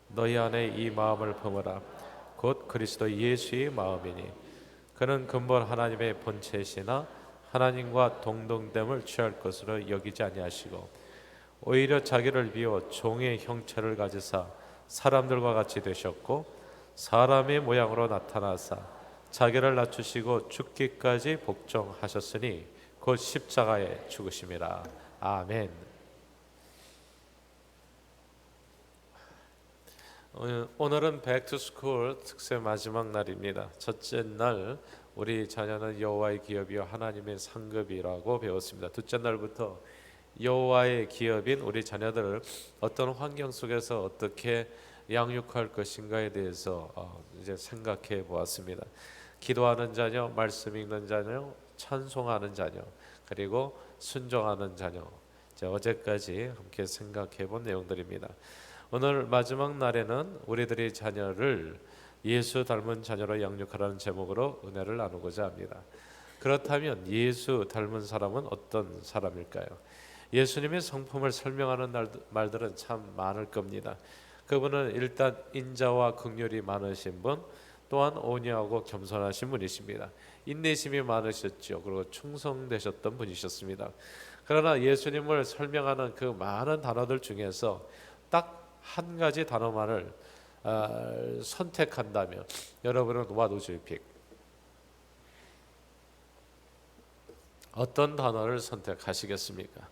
너희 안에 이 마음을 품으라. 곧 그리스도 예수의 마음이니 그는 근본 하나님의 본체시나 하나님과 동등됨을 취할 것으로 여기지 아니하시고 오히려 자기를 비워 종의 형체를 가지사 사람들과 같이 되셨고 사람의 모양으로 나타나사 자기를 낮추시고 죽기까지 복종하셨으니 곧 십자가에 죽으심이라. 아멘. 오늘은 백투스쿨 특세 마지막 날입니다. 첫째 날 우리 자녀는 여호와의 기업이요 하나님의 상급이라고 배웠습니다. 둘째 날부터 여호와의 기업인 우리 자녀들을 어떤 환경 속에서 어떻게 양육할 것인가에 대해서 이제 생각해 보았습니다. 기도하는 자녀, 말씀 읽는 자녀, 찬송하는 자녀, 그리고 순종하는 자녀. 어제까지 함께 생각해 본 내용들입니다. 오늘 마지막 날에는 우리들의 자녀를 예수 닮은 자녀로 양육하라는 제목으로 은혜를 나누고자 합니다. 그렇다면 예수 닮은 사람은 어떤 사람일까요? 예수님의 성품을 설명하는 말들은 참 많을 겁니다. 그분은 일단 인자와 긍휼이 많으신 분, 또한 온유하고 겸손하신 분이십니다. 인내심이 많으셨죠. 그리고 충성되셨던 분이셨습니다. 그러나 예수님을 설명하는 그 많은 단어들 중에서 딱 한 가지 단어만을 선택한다면 여러분은 what would you pick? 어떤 단어를 선택하시겠습니까?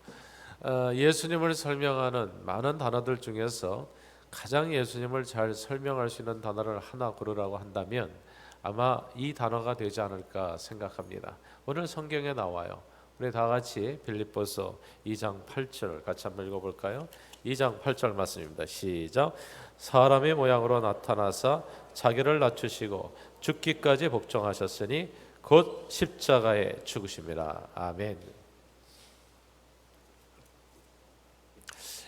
예수님을 설명하는 많은 단어들 중에서 가장 예수님을 잘 설명할 수 있는 단어를 하나 고르라고 한다면 아마 이 단어가 되지 않을까 생각합니다. 오늘 성경에 나와요. 우리 다 같이 빌립보서 2장 8절 같이 한번 읽어볼까요? 2장 8절 말씀입니다. 시작. 사람의 모양으로 나타나사 자기를 낮추시고 죽기까지 복종하셨으니 곧 십자가에 죽으심이라. 아멘.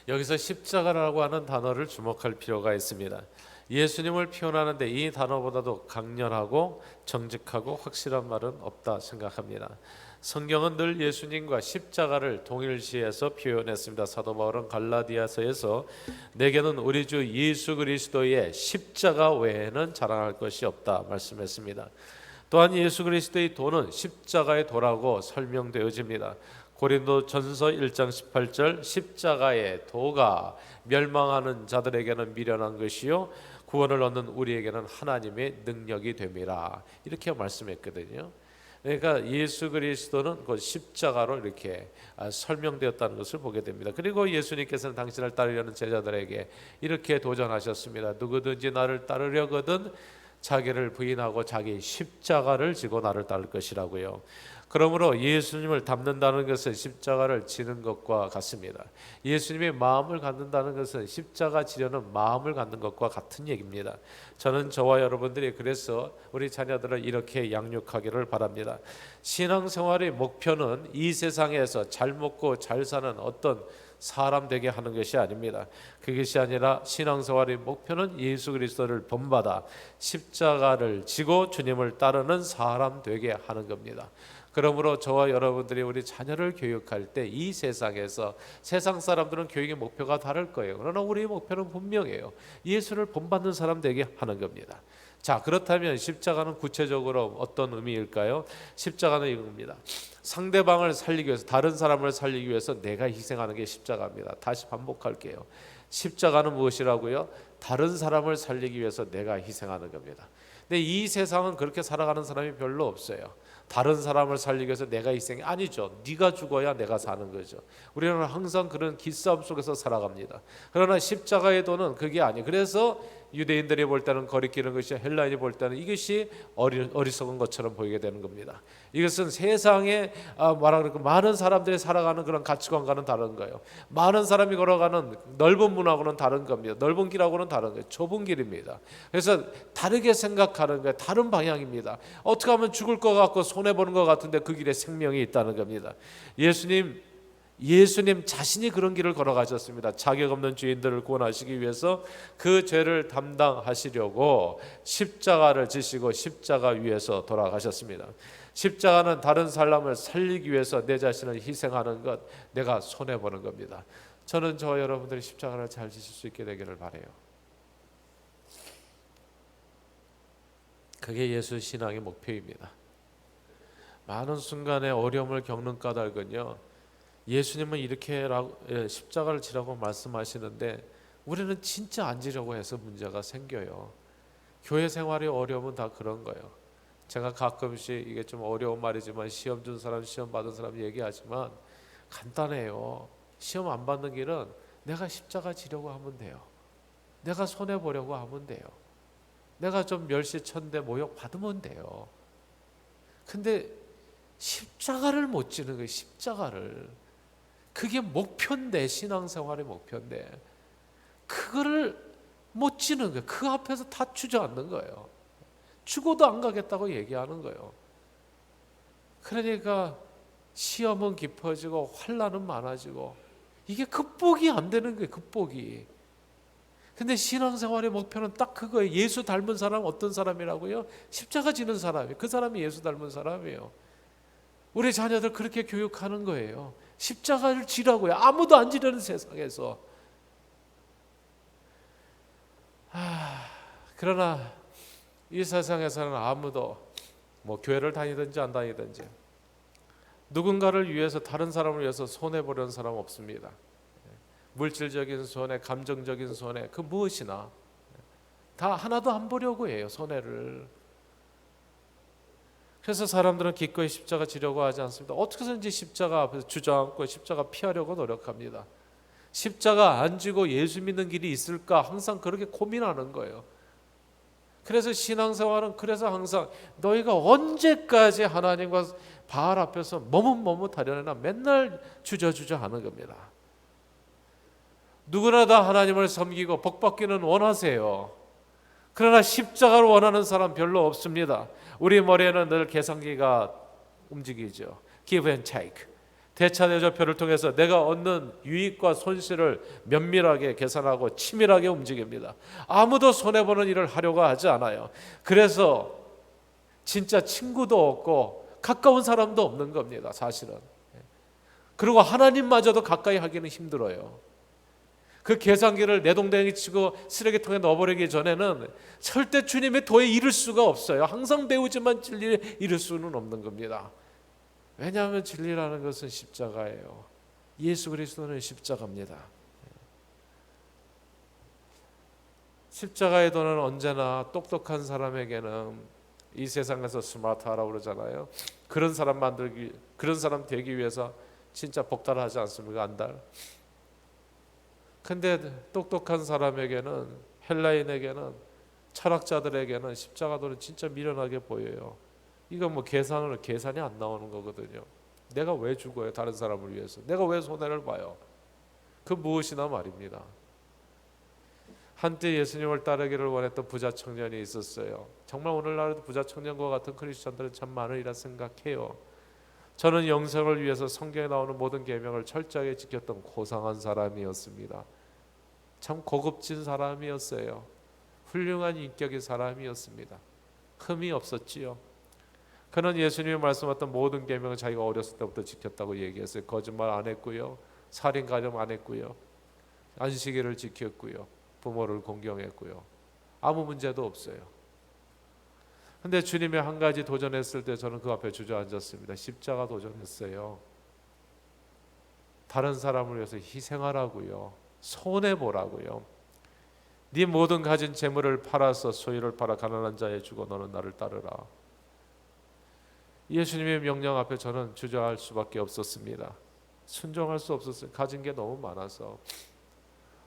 여기서 십자가라고 하는 단어를 주목할 필요가 있습니다. 예수님을 표현하는데 이 단어보다도 강렬하고 정직하고 확실한 말은 없다 생각합니다. 성경은 늘 예수님과 십자가를 동일시해서 표현했습니다. 사도 바울은 갈라디아서에서 내게는 우리 주 예수 그리스도의 십자가 외에는 자랑할 것이 없다 말씀했습니다. 또한 예수 그리스도의 도는 십자가의 도라고 설명되어집니다. 고린도전서 1장 18절 십자가의 도가 멸망하는 자들에게는 미련한 것이요 구원을 얻는 우리에게는 하나님의 능력이 됨이라 이렇게 말씀했거든요. 그러니까 예수 그리스도는 그 십자가로 이렇게 설명되었다는 것을 보게 됩니다. 그리고 예수님께서는 당신을 따르려는 제자들에게 이렇게 도전하셨습니다. 누구든지 나를 따르려거든 자기를 부인하고 자기 십자가를 지고 나를 따를 것이라고요. 그러므로 예수님을 닮는다는 것은 십자가를 지는 것과 같습니다. 예수님의 마음을 갖는다는 것은 십자가 지려는 마음을 갖는 것과 같은 얘기입니다. 저는 저와 여러분들이 그래서 우리 자녀들을 이렇게 양육하기를 바랍니다. 신앙생활의 목표는 이 세상에서 잘 먹고 잘 사는 어떤 사람 되게 하는 것이 아닙니다. 그것이 아니라 신앙생활의 목표는 예수 그리스도를 본받아 십자가를 지고 주님을 따르는 사람 되게 하는 겁니다. 그러므로 저와 여러분들이 우리 자녀를 교육할 때 이 세상에서 세상 사람들은 교육의 목표가 다를 거예요. 그러나 우리의 목표는 분명해요. 예수를 본받는 사람 되게 하는 겁니다. 자, 그렇다면 십자가는 구체적으로 어떤 의미일까요? 십자가는 이겁니다. 상대방을 살리기 위해서, 다른 사람을 살리기 위해서 내가 희생하는 게 십자가입니다. 다시 반복할게요. 십자가는 무엇이라고요? 다른 사람을 살리기 위해서 내가 희생하는 겁니다. 근데 이 세상은 그렇게 살아가는 사람이 별로 없어요. 다른 사람을 살리기 위해서 내가 희생이 아니죠. 네가 죽어야 내가 사는 거죠. 우리는 항상 그런 기싸움 속에서 살아갑니다. 그러나 십자가의 도는 그게 아니에요. 그래서 유대인들이 볼 때는 거리끼는 것이, 헬라인이 볼 때는 이것이 어리석은 것처럼 보이게 되는 겁니다. 이것은 세상에 말하는 많은 사람들이 살아가는 그런 가치관과는 다른 거예요. 많은 사람이 걸어가는 넓은 문하고는 다른 겁니다. 넓은 길하고는 다른 거예요. 좁은 길입니다. 그래서 다르게 생각하는 거예요. 다른 방향입니다. 어떻게 하면 죽을 것 같고 손해보는 것 같은데 그 길에 생명이 있다는 겁니다. 예수님 자신이 그런 길을 걸어가셨습니다. 자격 없는 죄인들을 구원하시기 위해서 그 죄를 담당하시려고 십자가를 지시고 십자가 위에서 돌아가셨습니다. 십자가는 다른 사람을 살리기 위해서 내 자신을 희생하는 것, 내가 손해보는 겁니다. 저는 저와 여러분들이 십자가를 잘 지실 수 있게 되기를 바라요. 그게 예수 신앙의 목표입니다. 많은 순간에 어려움을 겪는 까닭은요, 예수님은 이렇게 십자가를 지라고 말씀하시는데 우리는 진짜 안 지려고 해서 문제가 생겨요. 교회 생활의 어려움은 다 그런 거예요. 제가 가끔씩 이게 좀 어려운 말이지만 시험 준 사람, 시험 받은 사람 얘기하지만 간단해요. 시험 안 받는 길은 내가 십자가 지려고 하면 돼요. 내가 손해 보려고 하면 돼요. 내가 좀 멸시천대 모욕 받으면 돼요. 근데 십자가를 못 지는 거예요. 십자가를. 그게 목표인데, 신앙생활의 목표인데 그거를 못 지는 거예요. 그 앞에서 다 주저앉는 거예요. 죽어도 안 가겠다고 얘기하는 거예요. 그러니까 시험은 깊어지고 환난은 많아지고 이게 극복이 안 되는 거예요. 극복이. 근데 신앙생활의 목표는 딱 그거예요. 예수 닮은 사람 어떤 사람이라고요? 십자가 지는 사람이에요. 그 사람이 예수 닮은 사람이에요. 우리 자녀들 그렇게 교육하는 거예요. 십자가를 지라고요. 아무도 안 지려는 세상에서. 그러나 이 세상에서는 아무도 교회를 다니든지 안 다니든지 누군가를 위해서, 다른 사람을 위해서 손해보려는 사람은 없습니다. 물질적인 손해, 감정적인 손해, 그 무엇이나 다 하나도 안 보려고 해요. 손해를. 그래서 사람들은 기꺼이 십자가 지려고 하지 않습니다. 어떻게든지 십자가 앞에서 주저앉고 십자가 피하려고 노력합니다. 십자가 안 지고 예수 믿는 길이 있을까 항상 그렇게 고민하는 거예요. 그래서 신앙생활은 항상 너희가 언제까지 하나님과 바알 앞에서 머뭇머뭇하려나 맨날 주저주저 하는 겁니다. 누구나 다 하나님을 섬기고 복받기는 원하세요. 그러나 십자가를 원하는 사람 별로 없습니다. 우리 머리에는 늘 계산기가 움직이죠. Give and take. 대차대조표를 통해서 내가 얻는 유익과 손실을 면밀하게 계산하고 치밀하게 움직입니다. 아무도 손해보는 일을 하려고 하지 않아요. 그래서 진짜 친구도 없고 가까운 사람도 없는 겁니다. 사실은. 그리고 하나님마저도 가까이 하기는 힘들어요. 그 계산기를 내동댕이 치고 쓰레기통에 넣어버리기 전에는 절대 주님의 도에 이를 수가 없어요. 항상 배우지만 진리에 이를 수는 없는 겁니다. 왜냐하면 진리라는 것은 십자가예요. 예수 그리스도는 십자가입니다. 십자가의 도는 언제나 똑똑한 사람에게는, 이 세상에서 스마트하라고 그러잖아요. 그런 사람 되기 위해서 진짜 복달하지 않습니까? 한 달. 근데 똑똑한 사람에게는, 헬라인에게는, 철학자들에게는 십자가도는 진짜 미련하게 보여요. 이건 계산이 안 나오는 거거든요. 내가 왜 죽어요? 다른 사람을 위해서. 내가 왜 손해를 봐요? 그 무엇이나 말입니다. 한때 예수님을 따르기를 원했던 부자 청년이 있었어요. 정말 오늘날에도 부자 청년과 같은 크리스천들은 참 많으리라 생각해요. 저는 영생을 위해서 성경에 나오는 모든 계명을 철저하게 지켰던 고상한 사람이었습니다. 참 고급진 사람이었어요. 훌륭한 인격의 사람이었습니다. 흠이 없었지요. 그는 예수님이 말씀하셨던 모든 계명을 자기가 어렸을 때부터 지켰다고 얘기했어요. 거짓말 안 했고요. 살인 가점 안 했고요. 안식일을 지켰고요. 부모를 공경했고요. 아무 문제도 없어요. 근데 주님이 한 가지 도전했을 때 저는 그 앞에 주저앉았습니다. 십자가 도전했어요. 다른 사람을 위해서 희생하라고요. 손해보라고요. 네 모든 가진 재물을 팔아서 소유를 팔아 가난한 자에 주고 너는 나를 따르라. 예수님의 명령 앞에 저는 주저할 수밖에 없었습니다. 순종할 수 없었어요. 가진 게 너무 많아서.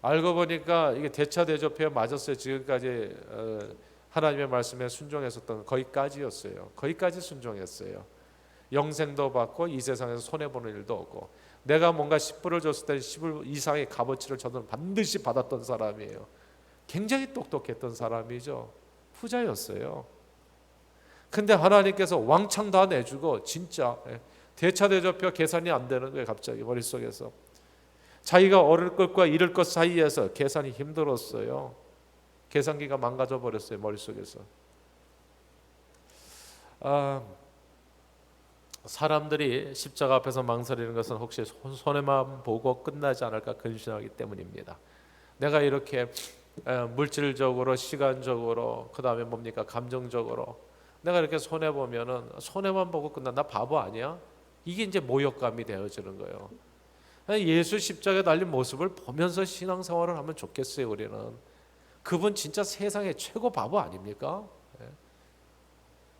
알고 보니까 이게 대차대조표에 맞았어요. 지금까지 하나님의 말씀에 순종했었던 거기까지였어요. 거기까지 순종했어요. 영생도 받고 이 세상에서 손해보는 일도 없고, 내가 뭔가 10불을 줬을 때 10불 이상의 값어치를 저는 반드시 받았던 사람이에요. 굉장히 똑똑했던 사람이죠. 부자였어요. 근데 하나님께서 왕창 다 내주고 진짜 대차대조표 계산이 안 되는 거예요. 갑자기 머릿속에서. 자기가 얻을 것과 잃을 것 사이에서 계산이 힘들었어요. 계산기가 망가져 버렸어요. 머릿속에서. 사람들이 십자가 앞에서 망설이는 것은 혹시 손해만 보고 끝나지 않을까 근심하기 때문입니다. 내가 이렇게 물질적으로, 시간적으로, 그 다음에 뭡니까, 감정적으로 내가 이렇게 손해 보면은 손해만 보고 끝나, 나 바보 아니야? 이게 이제 모욕감이 되어지는 거예요. 예수 십자가에 달린 모습을 보면서 신앙생활을 하면 좋겠어요. 우리는 그분 진짜 세상의 최고 바보 아닙니까?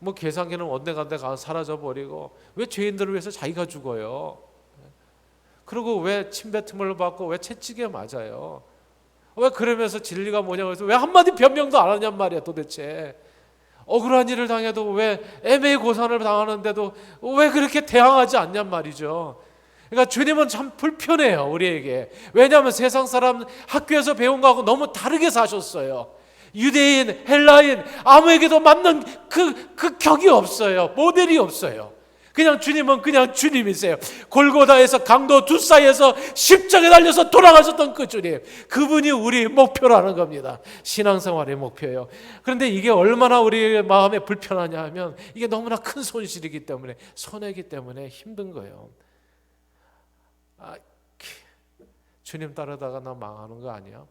뭐 계산기는 언데간데 사라져 버리고 왜 죄인들을 위해서 자기가 죽어요? 그리고 왜 침뱉음을 받고 왜 채찍에 맞아요? 왜 그러면서 진리가 뭐냐고 해서 왜 한마디 변명도 안 하냔 말이야 도대체. 억울한 일을 당해도 왜 애매히 고산을 당하는데도 왜 그렇게 대항하지 않냔 말이죠. 그러니까 주님은 참 불편해요 우리에게. 왜냐하면 세상 사람 학교에서 배운 거하고 너무 다르게 사셨어요. 유대인, 헬라인 아무에게도 맞는 그 격이 없어요. 모델이 없어요. 그냥 주님은 그냥 주님이세요. 골고다에서 강도 두 사이에서 십자가에 달려서 돌아가셨던 그 주님, 그분이 우리 목표라는 겁니다. 신앙생활의 목표예요. 그런데 이게 얼마나 우리 마음에 불편하냐 하면 이게 너무나 큰 손실이기 때문에, 손해이기 때문에 힘든 거예요. 주님 따르다가 나 망하는 거 아니야?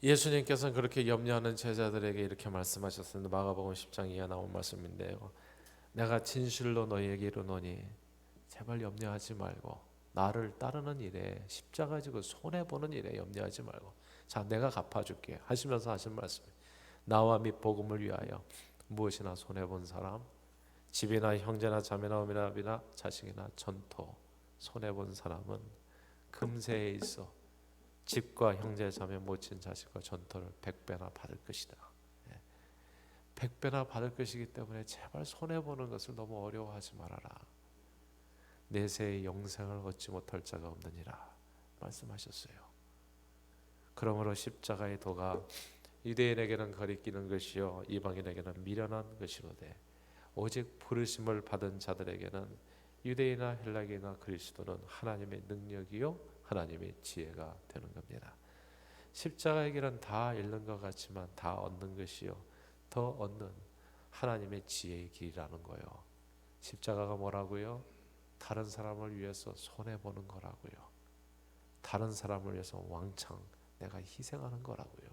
예수님께서는 그렇게 염려하는 제자들에게 이렇게 말씀하셨습니다. 마가복음 10장 이하에 나온 말씀인데요. 내가 진실로 너희에게 이르노니 제발 염려하지 말고 나를 따르는 일에 십자가 지고 손해보는 일에 염려하지 말고 자 내가 갚아줄게 하시면서 하신 말씀. 나와 및 복음을 위하여 무엇이나 손해본 사람, 집이나 형제나 자매나 어미나 자식이나 전토 손해본 사람은 금세에 있어 집과 형제 자매 모친 자식과 전토를 100배나 받을 것이다. 100배나 받을 것이기 때문에 제발 손해보는 것을 너무 어려워하지 말아라. 내세의 영생을 얻지 못할 자가 없느니라 말씀하셨어요. 그러므로 십자가의 도가 유대인에게는 거리끼는 것이요 이방인에게는 미련한 것이로되 오직 부르심을 받은 자들에게는 유대인이나 헬라인이나 그리스도는 하나님의 능력이요 하나님의 지혜가 되는 겁니다. 십자가의 길은 다 잃는 것 같지만 다 얻는 것이요 더 얻는 하나님의 지혜의 길이라는 거예요. 십자가가 뭐라고요? 다른 사람을 위해서 손해보는 거라고요. 다른 사람을 위해서 왕창 내가 희생하는 거라고요.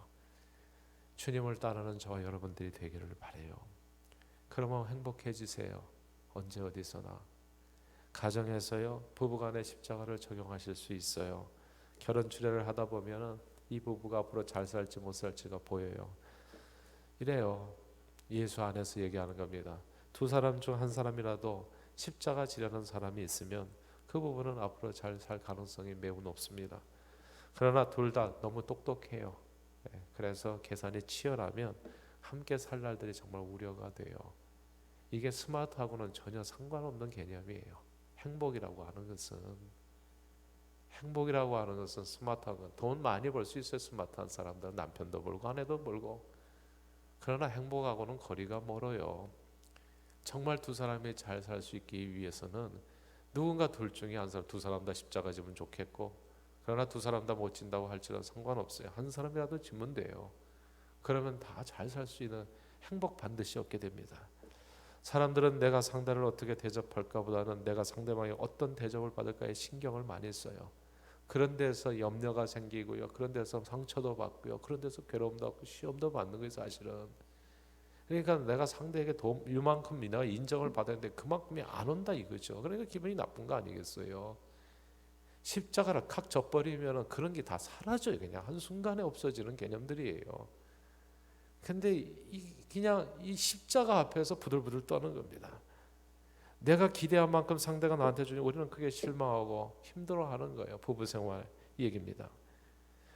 주님을 따르는 저와 여러분들이 되기를 바라요. 그러면 행복해지세요. 언제 어디서나. 가정에서요 부부간의 십자가를 적용하실 수 있어요. 결혼 주례를 하다 보면 이 부부가 앞으로 잘 살지 못 살지가 보여요. 이래요. 예수 안에서 얘기하는 겁니다. 두 사람 중 한 사람이라도 십자가 지려는 사람이 있으면 그 부부는 앞으로 잘 살 가능성이 매우 높습니다. 그러나 둘 다 너무 똑똑해요. 그래서 계산이 치열하면 함께 살 날들이 정말 우려가 돼요. 이게 스마트하고는 전혀 상관없는 개념이에요. 행복이라고 하는 것은 스마트한 건 돈 많이 벌 수 있어요. 스마트한 사람들은 남편도 벌고 아내도 벌고. 그러나 행복하고는 거리가 멀어요. 정말 두 사람이 잘 살 수 있기 위해서는 누군가 둘 중에 한 사람, 두 사람 다 십자가 지면 좋겠고, 그러나 두 사람 다 못 진다고 할지라도 상관없어요. 한 사람이라도 지면 돼요. 그러면 다 잘 살 수 있는 행복 반드시 얻게 됩니다. 사람들은 내가 상대를 어떻게 대접할까 보다는 내가 상대방이 어떤 대접을 받을까에 신경을 많이 써요. 그런 데서 염려가 생기고요. 그런 데서 상처도 받고요. 그런 데서 괴로움도 받고 시험도 받는 거예요 사실은. 그러니까 내가 상대에게 이만큼 내가 인정을 받았는데 그만큼이 안 온다 이거죠. 그러니까 기분이 나쁜 거 아니겠어요. 십자가를 칵 져버리면 그런 게 다 사라져요. 그냥 한순간에 없어지는 개념들이에요. 근데 그냥 이 십자가 앞에서 부들부들 떠는 겁니다. 내가 기대한 만큼 상대가 나한테 주니 우리는 크게 실망하고 힘들어하는 거예요. 부부생활 얘기입니다.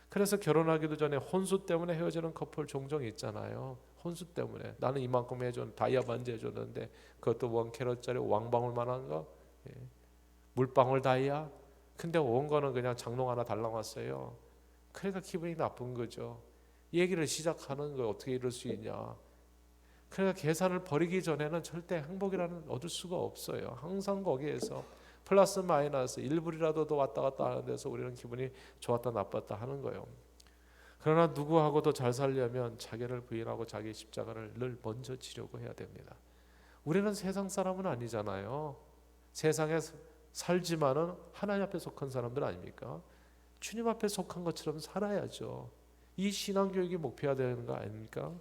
그래서 결혼하기도 전에 혼수 때문에 헤어지는 커플 종종 있잖아요. 혼수 때문에 나는 이만큼 해줬는데 다이아 반지 해줬는데 그것도 1캐럿짜리 왕방울만한 거, 물방울 다이아. 근데 온 거는 그냥 장롱 하나 달랑 왔어요. 그러니까 기분이 나쁜 거죠. 얘기를 시작하는 거 어떻게 이럴 수 있냐. 그러니까 계산을 버리기 전에는 절대 행복이라는 얻을 수가 없어요. 항상 거기에서 플러스 마이너스 1불이라도 더 왔다 갔다 하는 데서 우리는 기분이 좋았다 나빴다 하는 거예요. 그러나 누구하고도 잘 살려면 자기를 부인하고 자기 십자가를 늘 먼저 지려고 해야 됩니다. 우리는 세상 사람은 아니잖아요. 세상에 살지만은 하나님 앞에 속한 사람들 아닙니까? 주님 앞에 속한 것처럼 살아야죠. 이 신앙교육이 목표가 되는 거 아닙니까?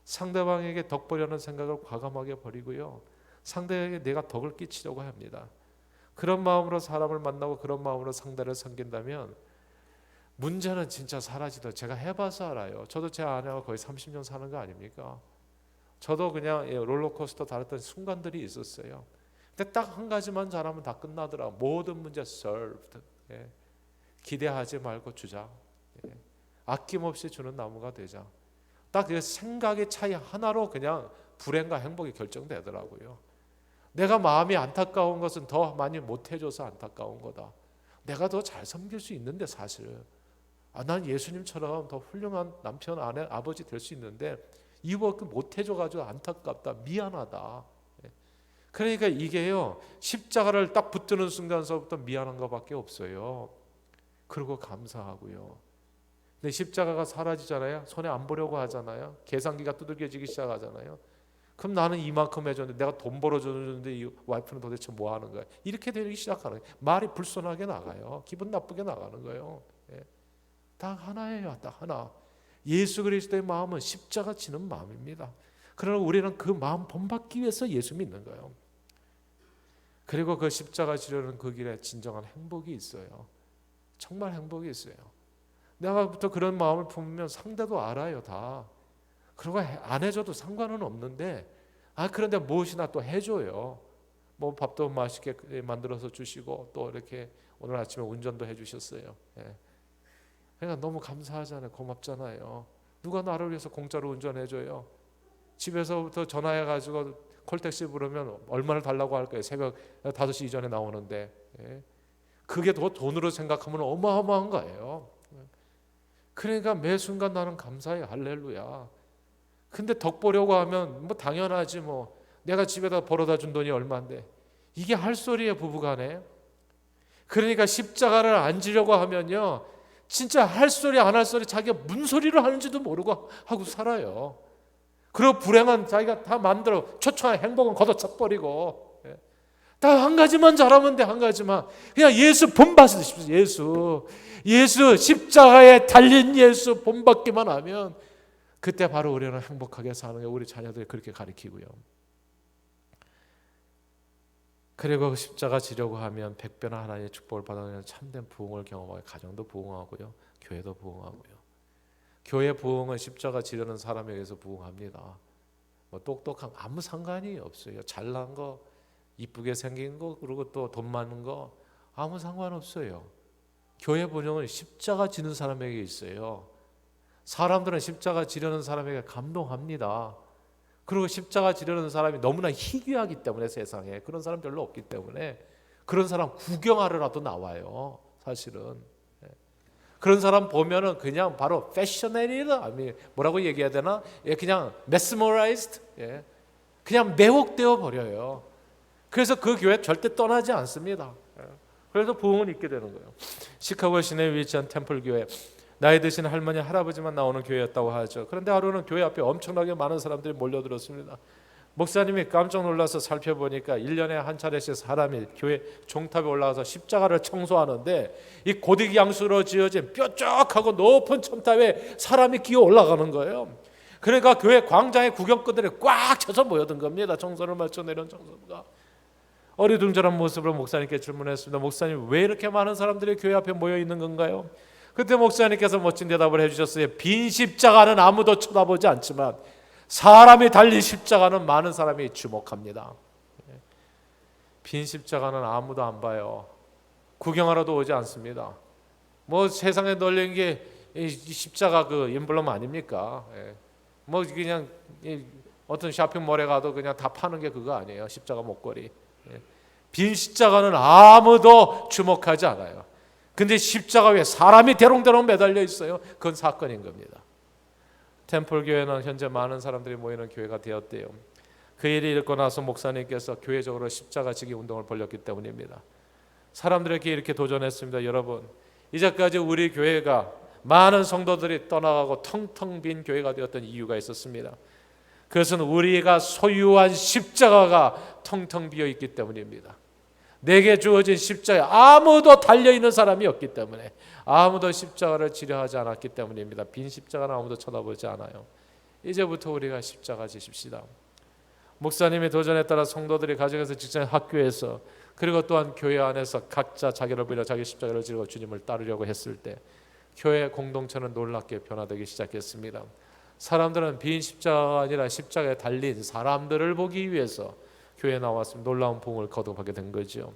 상대방에게 덕 보려는 생각을 과감하게 버리고요, 상대에게 내가 덕을 끼치려고 합니다. 그런 마음으로 사람을 만나고 그런 마음으로 상대를 섬긴다면 문제는 진짜 사라지더라고요. 제가 해봐서 알아요. 저도 제 아내와 거의 30년 사는 거 아닙니까? 저도 그냥 롤러코스터 달았던 순간들이 있었어요. 근데 딱 한 가지만 잘하면 다 끝나더라. 모든 문제 solved. 기대하지 말고 주자. 아낌없이 주는 나무가 되자. 딱 그 생각의 차이 하나로 그냥 불행과 행복이 결정되더라고요. 내가 마음이 안타까운 것은 더 많이 못해줘서 안타까운 거다. 내가 더 잘 섬길 수 있는데 사실 난 예수님처럼 더 훌륭한 남편, 아내, 아버지 될 수 있는데 이거 못해줘가지고 안타깝다, 미안하다. 그러니까 이게요, 십자가를 딱 붙드는 순간서부터 미안한 것밖에 없어요. 그리고 감사하고요. 근데 십자가가 사라지잖아요. 손에 안 보려고 하잖아요. 계산기가 두들겨지기 시작하잖아요. 그럼 나는 이만큼 해줬는데, 내가 돈 벌어줬는데 이 와이프는 도대체 뭐 하는 거야? 이렇게 되기 시작하는 거예요. 말이 불손하게 나가요. 기분 나쁘게 나가는 거예요. 딱 하나예요. 딱 하나. 예수 그리스도의 마음은 십자가 지는 마음입니다. 그러나 우리는 그 마음 본받기 위해서 예수 믿는 거예요. 그리고 그 십자가 지려는 그 길에 진정한 행복이 있어요. 정말 행복이 있어요. 내가부터 그런 마음을 품으면 상대도 알아요, 다. 그리고 안 해줘도 상관은 없는데, 그런데 무엇이나 또 해줘요. 뭐 밥도 맛있게 만들어서 주시고 또 이렇게 오늘 아침에 운전도 해주셨어요. 그러니까 너무 감사하잖아요. 고맙잖아요. 누가 나를 위해서 공짜로 운전해줘요? 집에서부터 전화해가지고 콜택시 부르면 얼마를 달라고 할까요? 새벽 5시 이전에 나오는데. 그게 더 돈으로 생각하면 어마어마한 거예요. 그러니까 매 순간 나는 감사해. 할렐루야. 근데 덕 보려고 하면 뭐 당연하지 뭐. 내가 집에다 벌어다 준 돈이 얼마인데. 이게 할 소리예요, 부부간에. 그러니까 십자가를 안 지려고 하면요, 진짜 할 소리 안 할 소리, 자기가 무슨 소리를 하는지도 모르고 하고 살아요. 그리고 불행한 자기가 다 만들어 초청한 행복은 걷어차버리고, 다 한 가지만 잘하면 돼. 한 가지만 그냥 예수 본받으십시오. 예수 십자가에 달린 예수 본받기만 하면 그때 바로 우리는 행복하게 사는 게, 우리 자녀들이 그렇게 가르치고요. 그리고 십자가 지려고 하면 백배나 하나님의 축복을 받아내는 참된 부흥을 경험하고, 가정도 부흥하고요, 교회도 부흥하고요. 교회 부흥은 십자가 지려는 사람에 의해서 부흥합니다. 뭐 똑똑한 아무 상관이 없어요. 잘난 거, 이쁘게 생긴 거, 그리고 또 돈 많은 거 아무 상관없어요. 교회 부흥은 십자가 지는 사람에게 있어요. 사람들은 십자가 지려는 사람에게 감동합니다. 그리고 십자가 지려는 사람이 너무나 희귀하기 때문에, 세상에 그런 사람 별로 없기 때문에 그런 사람 구경하러라도 나와요. 사실은 그런 사람 보면은 그냥 바로 패셔네리다, 아니 뭐라고 얘기해야 되나? 그냥 mesmerized, 그냥 매혹되어 버려요. 그래서 그 교회 절대 떠나지 않습니다. 그래서 부흥은 있게 되는 거예요. 시카고 시내에 위치한 템플 교회, 나이 드신 할머니 할아버지만 나오는 교회였다고 하죠. 그런데 하루는 교회 앞에 엄청나게 많은 사람들이 몰려들었습니다. 목사님이 깜짝 놀라서 살펴보니까 1년에 한 차례씩 사람이 교회 종탑에 올라가서 십자가를 청소하는데, 이 고딕 양수로 지어진 뾰족하고 높은 첨탑에 사람이 기어 올라가는 거예요. 그러니까 교회 광장에 구경꾼들이 꽉 차서 모여든 겁니다. 청소를 마쳐 내려온 청소부가. 어리둥절한 모습으로 목사님께 질문했습니다. 목사님, 왜 이렇게 많은 사람들이 교회 앞에 모여 있는 건가요? 그때 목사님께서 멋진 대답을 해주셨어요. 빈 십자가는 아무도 쳐다보지 않지만 사람이 달린 십자가는 많은 사람이 주목합니다. 빈 십자가는 아무도 안 봐요. 구경하러도 오지 않습니다. 뭐 세상에 널린 게 십자가 그 엠블럼 아닙니까? 뭐 그냥 어떤 쇼핑몰에 가도 그냥 다 파는 게 그거 아니에요. 십자가 목걸이. 빈 십자가는 아무도 주목하지 않아요. 근데 십자가 위에 사람이 대롱대롱 매달려 있어요. 그건 사건인 겁니다. 템플 교회는 현재 많은 사람들이 모이는 교회가 되었대요. 그 일이 있고 나서 목사님께서 교회적으로 십자가 지기 운동을 벌였기 때문입니다. 사람들에게 이렇게 도전했습니다. 여러분, 이제까지 우리 교회가 많은 성도들이 떠나가고 텅텅 빈 교회가 되었던 이유가 있었습니다. 그것은 우리가 소유한 십자가가 텅텅 비어 있기 때문입니다. 내게 주어진 십자가에 아무도 달려있는 사람이 없기 때문에, 아무도 십자가를 지려 하지 않았기 때문입니다. 빈 십자가는 아무도 쳐다보지 않아요. 이제부터 우리가 십자가 지십시다. 목사님의 도전에 따라 성도들이 가정에서, 직장, 학교에서, 그리고 또한 교회 안에서 각자 자기를 버려 자기 십자가를 지고 주님을 따르려고 했을 때 교회 공동체는 놀랍게 변화되기 시작했습니다. 사람들은 빈 십자가가 아니라 십자가에 달린 사람들을 보기 위해서 교회에 나왔으면 놀라운 부흥을 거듭하게 된 거죠.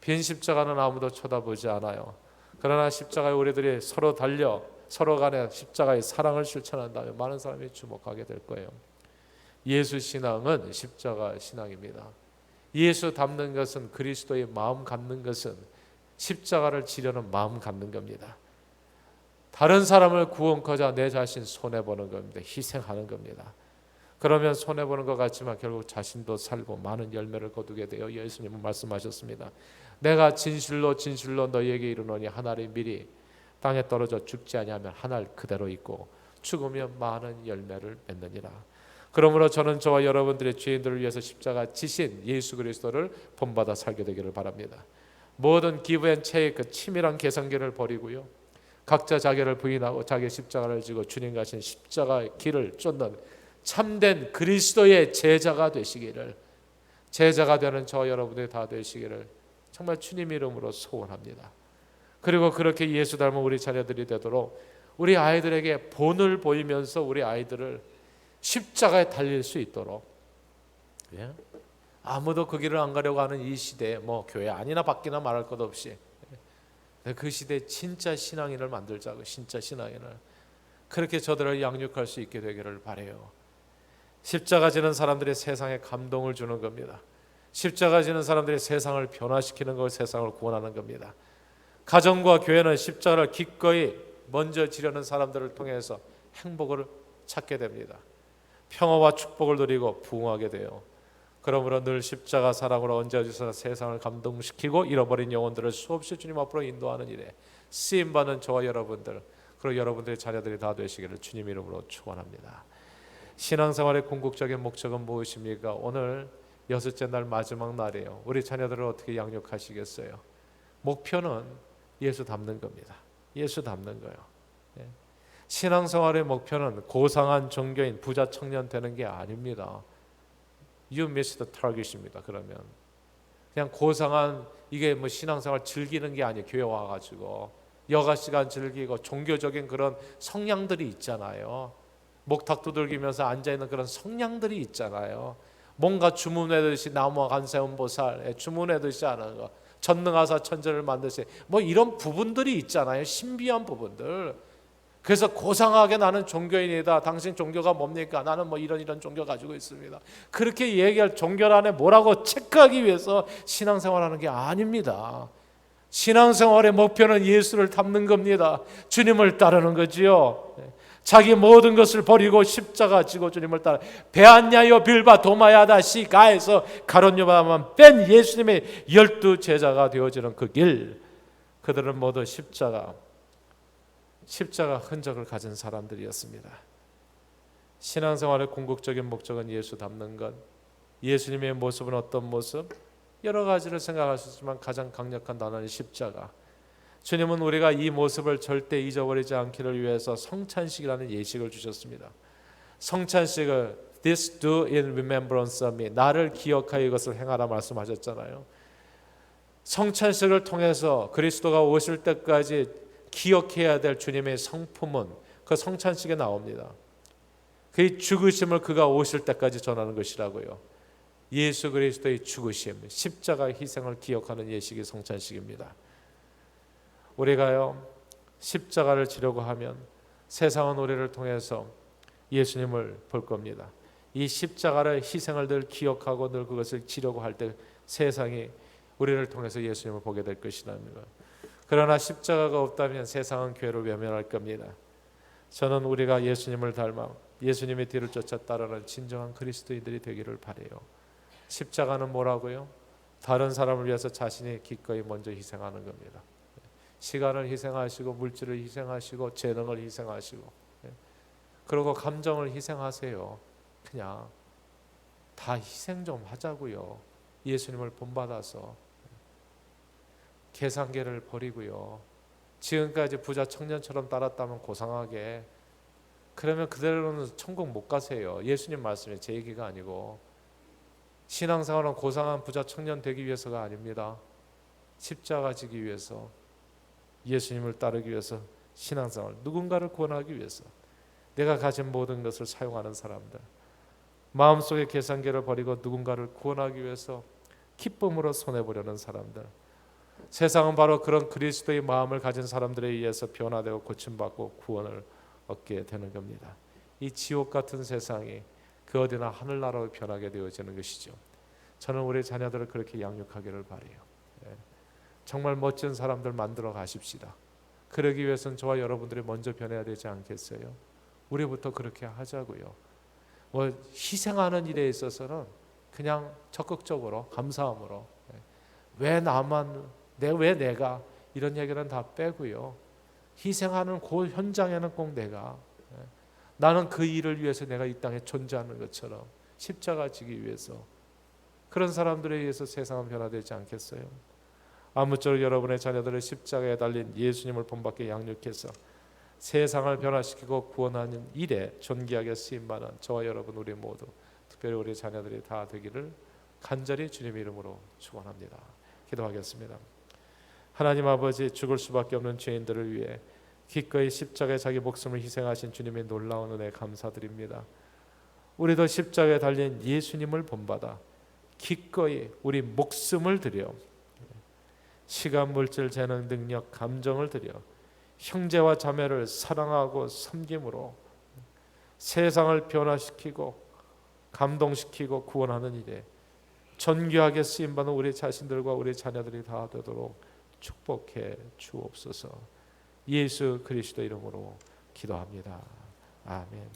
빈 십자가는 아무도 쳐다보지 않아요. 그러나 십자가에 우리들이 서로 달려 서로 간에 십자가의 사랑을 실천한다면 많은 사람이 주목하게 될 거예요. 예수 신앙은 십자가 신앙입니다. 예수 닮는 것은, 그리스도의 마음 갖는 것은 십자가를 지려는 마음 갖는 겁니다. 다른 사람을 구원하고자 내 자신 손해보는 겁니다. 희생하는 겁니다. 그러면 손해보는 것 같지만 결국 자신도 살고 많은 열매를 거두게 되어 예수님은 말씀하셨습니다. 내가 진실로 진실로 너희에게 이르노니 한 알이 미리 땅에 떨어져 죽지 아니하면 한 알 그대로 있고 죽으면 많은 열매를 맺느니라. 그러므로 저는 저와 여러분들의 죄인들을 위해서 십자가 지신 예수 그리스도를 본받아 살게 되기를 바랍니다. 모든 기브 앤 테이크, 치밀한 계산기를 버리고요, 각자 자기를 부인하고 자기 십자가를 지고 주님 가신 십자가의 길을 쫓는 참된 그리스도의 제자가 되시기를, 제자가 되는 저 여러분들이 다 되시기를 정말 주님 이름으로 소원합니다. 그리고 그렇게 예수 닮은 우리 자녀들이 되도록 우리 아이들에게 본을 보이면서 우리 아이들을 십자가에 달릴 수 있도록, 아무도 그 길을 안 가려고 하는 이 시대에 뭐 교회 아니나 밖이나 말할 것 없이 그 시대에 진짜 신앙인을 만들자고, 진짜 신앙인을, 그렇게 저들을 양육할 수 있게 되기를 바라요. 십자가 지는 사람들이 세상에 감동을 주는 겁니다. 십자가 지는 사람들이 세상을 변화시키는 것, 세상을 구원하는 겁니다. 가정과 교회는 십자가를 기꺼이 먼저 지려는 사람들을 통해서 행복을 찾게 됩니다. 평화와 축복을 누리고 부흥하게 돼요. 그러므로 늘 십자가 사랑으로 얹어주셔서 세상을 감동시키고 잃어버린 영혼들을 수없이 주님 앞으로 인도하는 일에 쓰임받는 저와 여러분들, 그리고 여러분들의 자녀들이 다 되시기를 주님 이름으로 축원합니다. 신앙생활의 궁극적인 목적은 무엇입니까? 오늘 여섯째 날 마지막 날이에요. 우리 자녀들을 어떻게 양육하시겠어요? 목표는 예수 닮는 겁니다. 예수 닮는 거예요. 신앙생활의 목표는 고상한 종교인, 부자 청년 되는 게 아닙니다. You miss the target입니다. 그러면 그냥 고상한, 이게 뭐 신앙생활 즐기는 게 아니에요. 교회 와가지고 여가 시간 즐기고 종교적인 그런 성향들이 있잖아요. 목탁 두들기면서 앉아있는 그런 성향들이 있잖아요. 뭔가 주문하듯이 나무와 간세운 보살 주문하듯이 하는 거, 전능하사 천지를 만드시, 뭐 이런 부분들이 있잖아요. 신비한 부분들. 그래서 고상하게 나는 종교인이다, 당신 종교가 뭡니까? 나는 뭐 이런 종교 가지고 있습니다. 그렇게 얘기할 종교 안에 뭐라고 체크하기 위해서 신앙생활하는 게 아닙니다. 신앙생활의 목표는 예수를 닮는 겁니다. 주님을 따르는 거지요. 자기 모든 것을 버리고 십자가 지고 주님을 따라 베안야요 빌바 도마야다 시가에서 가론유바만 뺀 예수님의 12 제자가 되어지는 그 길, 그들은 모두 십자가 흔적을 가진 사람들이었습니다. 신앙생활의 궁극적인 목적은 예수 닮는 것. 예수님의 모습은 어떤 모습? 여러 가지를 생각할 수 있지만 가장 강력한 단어는 십자가. 주님은 우리가 이 모습을 절대 잊어버리지 않기를 위해서 성찬식이라는 예식을 주셨습니다. 성찬식을 This do in remembrance of me, 나를 기억하여 이것을 행하라 말씀하셨잖아요. 성찬식을 통해서 그리스도가 오실 때까지 기억해야 될 주님의 성품은 그 성찬식에 나옵니다. 그의 죽으심을 그가 오실 때까지 전하는 것이라고요. 예수 그리스도의 죽으심, 십자가의 희생을 기억하는 예식이 성찬식입니다. 우리가요, 십자가를 지려고 하면 세상은 우리를 통해서 예수님을 볼 겁니다. 이 십자가를, 희생을 늘 기억하고 늘 그것을 지려고 할 때 세상이 우리를 통해서 예수님을 보게 될 것이라는 것. 그러나 십자가가 없다면 세상은 교회를 외면할 겁니다. 저는 우리가 예수님을 닮아 예수님의 뒤를 쫓아 따르는 진정한 그리스도인들이 되기를 바라요. 십자가는 뭐라고요? 다른 사람을 위해서 자신이 기꺼이 먼저 희생하는 겁니다. 시간을 희생하시고 물질을 희생하시고 재능을 희생하시고, 그리고 감정을 희생하세요. 그냥 다 희생 좀 하자고요. 예수님을 본받아서 계산계를 버리고요. 지금까지 부자 청년처럼 따랐다면 고상하게, 그러면 그대로는 천국 못 가세요. 예수님 말씀이 제 얘기가 아니고. 신앙생활은 고상한 부자 청년 되기 위해서가 아닙니다. 십자가 지기 위해서, 예수님을 따르기 위해서, 신앙생활, 누군가를 구원하기 위해서 내가 가진 모든 것을 사용하는 사람들, 마음속의 계산계를 버리고 누군가를 구원하기 위해서 기쁨으로 손해보려는 사람들, 세상은 바로 그런 그리스도의 마음을 가진 사람들에 의해서 변화되고 고침받고 구원을 얻게 되는 겁니다. 이 지옥 같은 세상이 그 어디나 하늘나라로 변하게 되어지는 것이죠. 저는 우리 자녀들을 그렇게 양육하기를 바라요. 정말 멋진 사람들 만들어 가십시다. 그러기 위해서는 저와 여러분들이 먼저 변해야 되지 않겠어요? 우리부터 그렇게 하자고요. 희생하는 일에 있어서는 그냥 적극적으로 감사함으로, 왜 나만, 왜 내가, 이런 얘기는 다 빼고요. 희생하는 그 현장에는 꼭 내가, 나는 그 일을 위해서 내가 이 땅에 존재하는 것처럼 십자가 지기 위해서, 그런 사람들에 의해서 세상은 변화되지 않겠어요? 아무쪼록 여러분의 자녀들을 십자가에 달린 예수님을 본받게 양육해서 세상을 변화시키고 구원하는 일에 존귀하게 쓰임받는 저와 여러분 우리 모두, 특별히 우리 자녀들이 다 되기를 간절히 주님의 이름으로 축원합니다. 기도하겠습니다. 하나님 아버지, 죽을 수밖에 없는 죄인들을 위해 기꺼이 십자가에 자기 목숨을 희생하신 주님의 놀라운 은혜 감사드립니다. 우리도 십자가에 달린 예수님을 본받아 기꺼이 우리 목숨을 들여, 시간, 물질, 재능, 능력, 감정을 들여 형제와 자매를 사랑하고 섬김으로 세상을 변화시키고 감동시키고 구원하는 일에 존귀하게 쓰임받는 우리 자신들과 우리 자녀들이 다 되도록 축복해 주옵소서. 예수 그리스도 이름으로 기도합니다. 아멘.